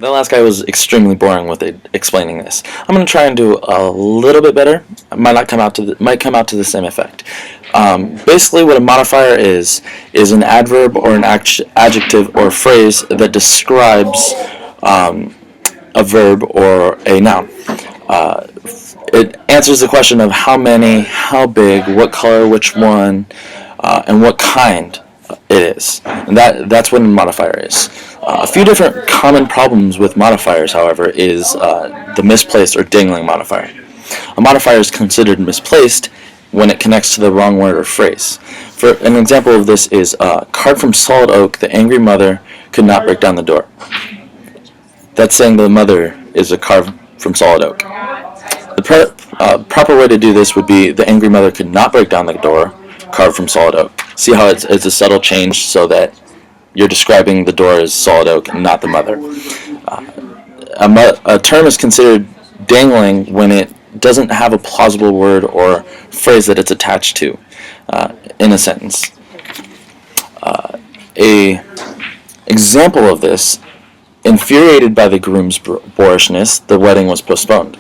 The last guy was extremely boring with explaining this. I'm going to try and do a little bit better. It might come out to the same effect. Basically, what a modifier is an adverb or an adjective or phrase that describes a verb or a noun. It answers the question of how many, how big, what color, which one, and what kind it is. And that's what a modifier is. A few different common problems with modifiers, however, is the misplaced or dangling modifier. A modifier is considered misplaced when it connects to the wrong word or phrase. For an example of this is carved from solid oak, the angry mother could not break down the door. That's saying the mother is a carved from solid oak. The proper way to do this would be the angry mother could not break down the door, carved from solid oak. See how it's a subtle change so that you're describing the door as solid oak and not the mother. A term is considered dangling when it doesn't have a plausible word or phrase that it's attached to in a sentence. A example of this: infuriated by the groom's boorishness, the wedding was postponed.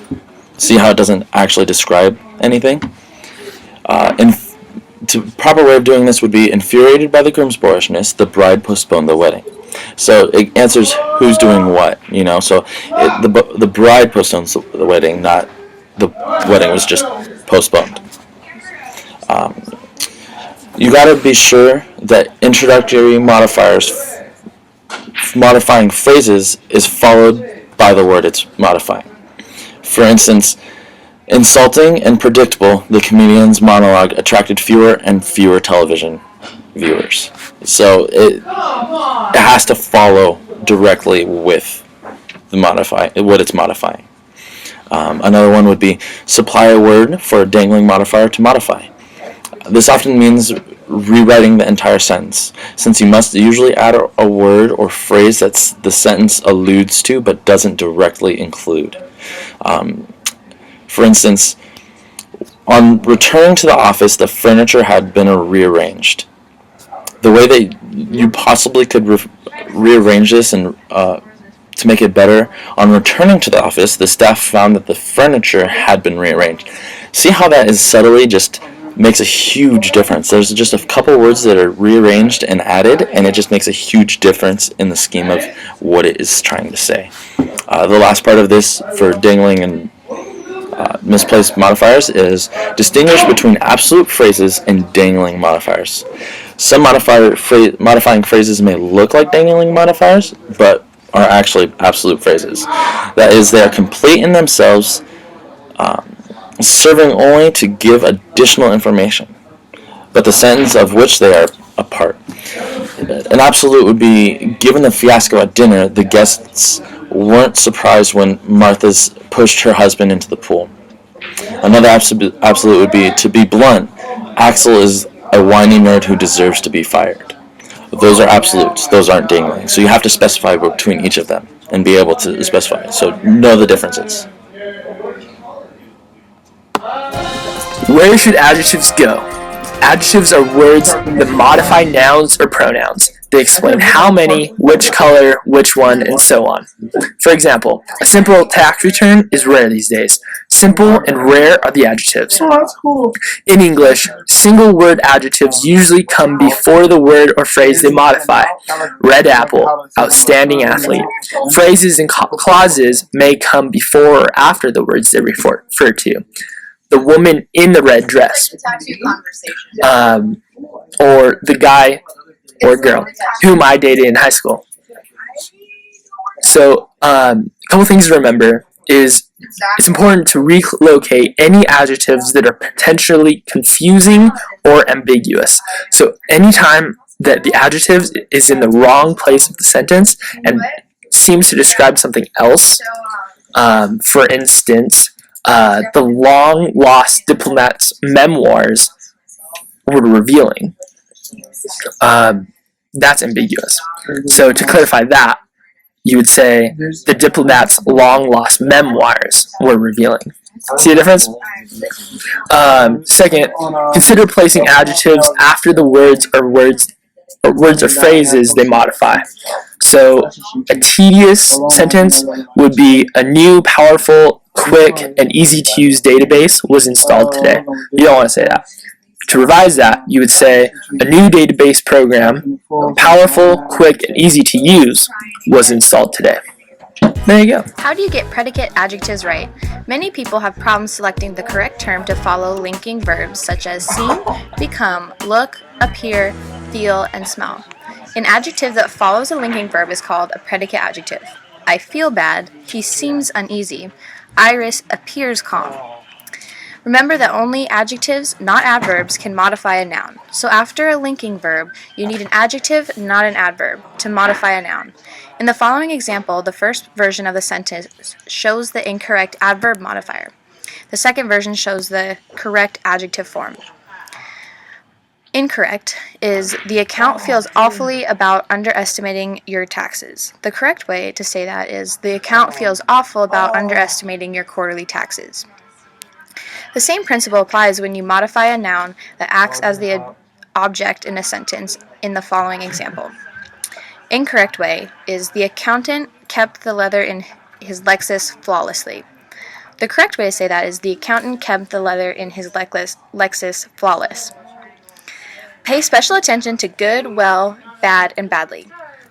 See how it doesn't actually describe anything? The proper way of doing this would be infuriated by the groom's boorishness, the bride postponed the wedding. So it answers who's doing what, So the bride postpones the wedding, not the wedding was just postponed. You got to be sure that introductory modifiers modifying phrases is followed by the word it's modifying. For instance, insulting and predictable, the comedian's monologue attracted fewer and fewer television viewers. So it has to follow directly with what it's modifying. Another one would be supply a word for a dangling modifier to modify. This often means rewriting the entire sentence, since you must usually add a word or phrase that the sentence alludes to but doesn't directly include. For instance, on returning to the office, the furniture had been rearranged. The way that you possibly could rearrange this and to make it better, on returning to the office, the staff found that the furniture had been rearranged. See how that is subtly just makes a huge difference. There's just a couple words that are rearranged and added, and it just makes a huge difference in the scheme of what it is trying to say. The last part of this for dangling and misplaced modifiers is distinguish between absolute phrases and dangling modifiers. Some modifying phrases may look like dangling modifiers, but are actually absolute phrases. That is, they are complete in themselves, serving only to give additional information, but the sentence of which they are a part. An absolute would be, given the fiasco at dinner, the guests weren't surprised when Martha's pushed her husband into the pool. Another absolute would be, to be blunt, Axel is a whiny nerd who deserves to be fired. Those are absolutes. Those aren't dangling. So you have to specify between each of them and be able to specify it. So know the differences. Where should adjectives go? Adjectives are words that modify nouns or pronouns. They explain how many, which color, which one, and so on. For example, a simple tax return is rare these days. Simple and rare are the adjectives. In English, single-word adjectives usually come before the word or phrase they modify. Red apple, outstanding athlete. Phrases and clauses may come before or after the words they refer to. The woman in the red dress, or the guy or girl whom I dated in high school. So, a couple things to remember is it's important to relocate any adjectives that are potentially confusing or ambiguous. So, anytime that the adjective is in the wrong place of the sentence and seems to describe something else, for instance, the long-lost diplomat's memoirs were revealing. That's ambiguous. So to clarify that, you would say the diplomat's long-lost memoirs were revealing. See the difference? Second, consider placing adjectives after the words or phrases they modify. So a tedious sentence would be a new, powerful, quick, and easy to use database was installed today. You don't want to say that. To revise that, you would say a new database program, powerful, quick, and easy to use, was installed today. There you go. How do you get predicate adjectives right? Many people have problems selecting the correct term to follow linking verbs such as seem, become, look, appear, feel, and smell. An adjective that follows a linking verb is called a predicate adjective. I feel bad. He seems uneasy. Iris appears calm. Remember that only adjectives, not adverbs, can modify a noun. So after a linking verb, you need an adjective, not an adverb, to modify a noun. In the following example, the first version of the sentence shows the incorrect adverb modifier. The second version shows the correct adjective form. Incorrect is the account feels awfully about underestimating your taxes. The correct way to say that is the account feels awful about underestimating your quarterly taxes. The same principle applies when you modify a noun that acts as the object in a sentence in the following example. Incorrect way is the accountant kept the leather in his Lexus flawlessly. The correct way to say that is the accountant kept the leather in his Lexus flawless. Pay special attention to good, well, bad, and badly.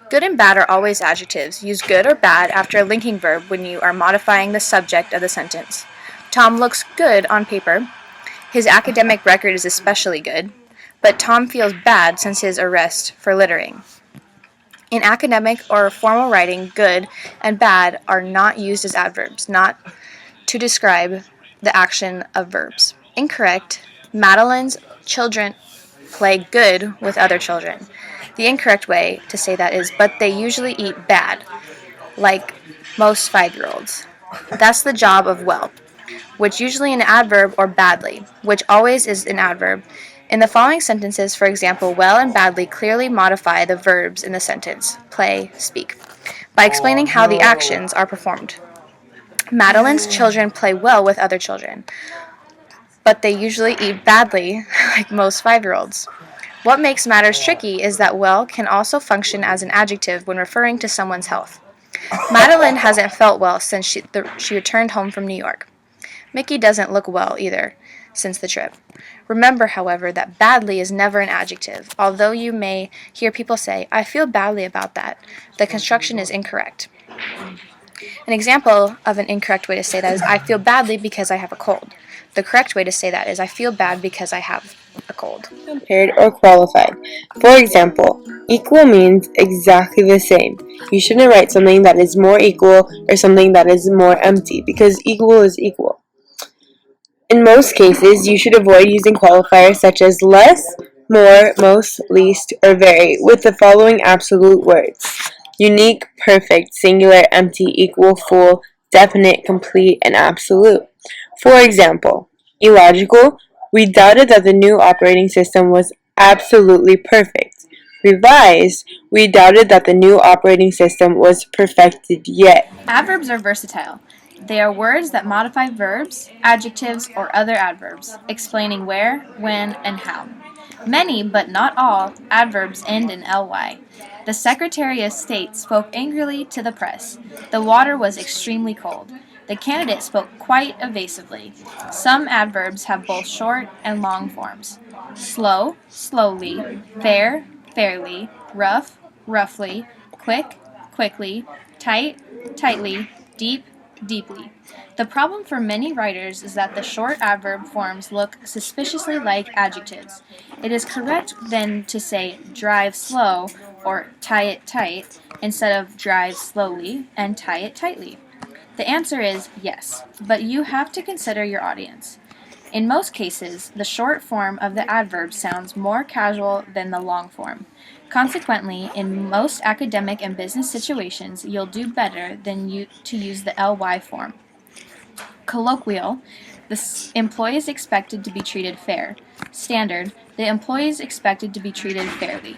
Good and bad are always adjectives. Use good or bad after a linking verb when you are modifying the subject of the sentence. Tom looks good on paper. His academic record is especially good, but Tom feels bad since his arrest for littering. In academic or formal writing, good and bad are not used as adverbs, not to describe the action of verbs. Incorrect. Madeline's children play good with other children. The incorrect way to say that is, but they usually eat bad, like most 5-year-olds. That's the job of well, which usually an adverb, or badly, which always is an adverb. In the following sentences, for example, well and badly clearly modify the verbs in the sentence, play, speak, by explaining how the actions are performed. Madeline's children play well with other children, but they usually eat badly, like most 5-year-olds. What makes matters tricky is that well can also function as an adjective when referring to someone's health. Madeline hasn't felt well since she returned home from New York. Mickey doesn't look well either since the trip. Remember, however, that badly is never an adjective. Although you may hear people say, I feel badly about that, the construction is incorrect. An example of an incorrect way to say that is, I feel badly because I have a cold. The correct way to say that is, I feel bad because I have a cold. Compared or qualified. For example, equal means exactly the same. You shouldn't write something that is more equal or something that is more empty, because equal is equal. In most cases, you should avoid using qualifiers such as less, more, most, least, or very with the following absolute words: unique, perfect, singular, empty, equal, full, definite, complete, and absolute. For example, illogical, we doubted that the new operating system was absolutely perfect. Revised, we doubted that the new operating system was perfected yet. Adverbs are versatile. They are words that modify verbs, adjectives, or other adverbs, explaining where, when, and how. Many, but not all, adverbs end in ly. The Secretary of State spoke angrily to the press. The water was extremely cold. The candidate spoke quite evasively. Some adverbs have both short and long forms. Slow, slowly, fair, fairly, rough, roughly, quick, quickly, tight, tightly, deep, deeply. The problem for many writers is that the short adverb forms look suspiciously like adjectives. It is correct then to say drive slow or tie it tight instead of drive slowly and tie it tightly. The answer is yes, but you have to consider your audience. In most cases, the short form of the adverb sounds more casual than the long form. Consequently, in most academic and business situations, you'll do better than to use the ly form. Colloquial, the employee is expected to be treated fair. Standard, the employee is expected to be treated fairly.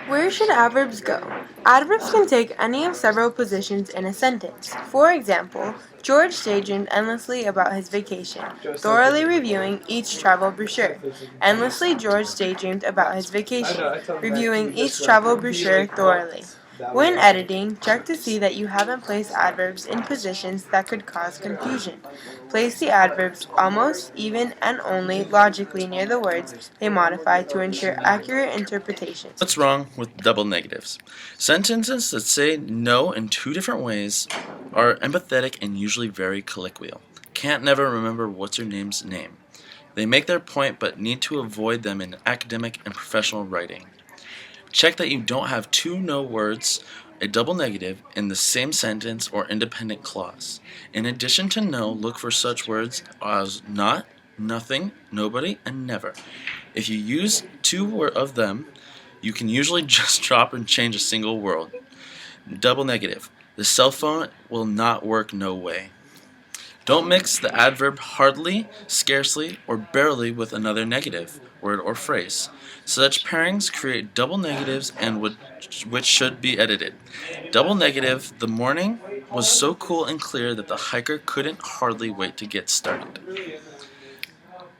Where should adverbs go? Adverbs can take any of several positions in a sentence. For example, George daydreamed endlessly about his vacation, thoroughly reviewing each travel brochure. Endlessly, George daydreamed about his vacation, reviewing each travel brochure thoroughly. When editing, check to see that you haven't placed adverbs in positions that could cause confusion. Place the adverbs almost, even, and only logically near the words they modify to ensure accurate interpretation. What's wrong with double negatives? Sentences that say no in two different ways are empathetic and usually very colloquial. Can't never remember what's her name's name. They make their point but need to avoid them in academic and professional writing. Check that you don't have two no words, a double negative, in the same sentence or independent clause. In addition to no, look for such words as not, nothing, nobody, and never. If you use two of them, you can usually just drop and change a single word. Double negative. The cell phone will not work no way. Don't mix the adverb hardly, scarcely, or barely with another negative word or phrase. Such pairings create double negatives and which should be edited. Double negative, the morning was so cool and clear that the hiker couldn't hardly wait to get started.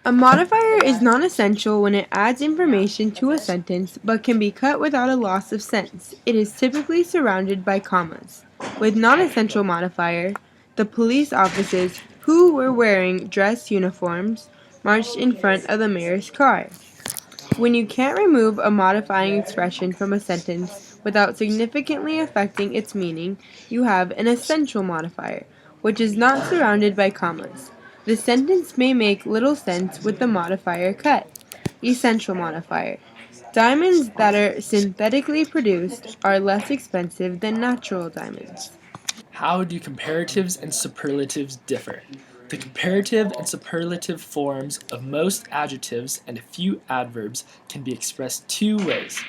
A modifier is non-essential when it adds information to a sentence but can be cut without a loss of sense. It is typically surrounded by commas. With non-essential modifier, the police officers who were wearing dress uniforms marched in front of the mayor's car. When you can't remove a modifying expression from a sentence without significantly affecting its meaning, you have an essential modifier, which is not surrounded by commas. The sentence may make little sense with the modifier cut. Essential modifier. Diamonds that are synthetically produced are less expensive than natural diamonds. How do comparatives and superlatives differ? The comparative and superlative forms of most adjectives and a few adverbs can be expressed two ways.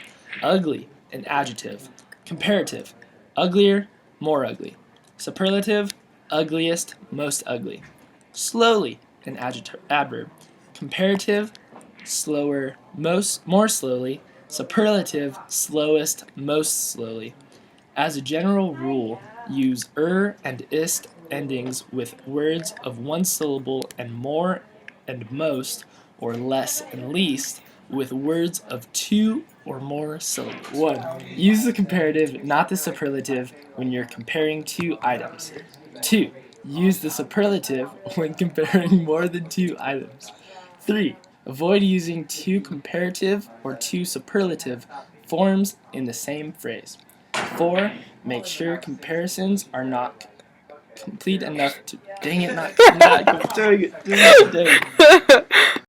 Ugly, an adjective. Comparative, uglier, more ugly. Superlative, ugliest, most ugly. Slowly, an adverb. Comparative, slower, more slowly. Superlative, slowest, most slowly. As a general rule, use and ist endings with words of one syllable and more and most, or less and least, with words of two or more syllables. 1. Use the comparative, not the superlative, when you're comparing two items. 2. Use the superlative when comparing more than two items. 3. Avoid using two comparative or two superlative forms in the same phrase. 4. Make sure comparisons are not complete enough to. Dang it, not doing it. Dang it.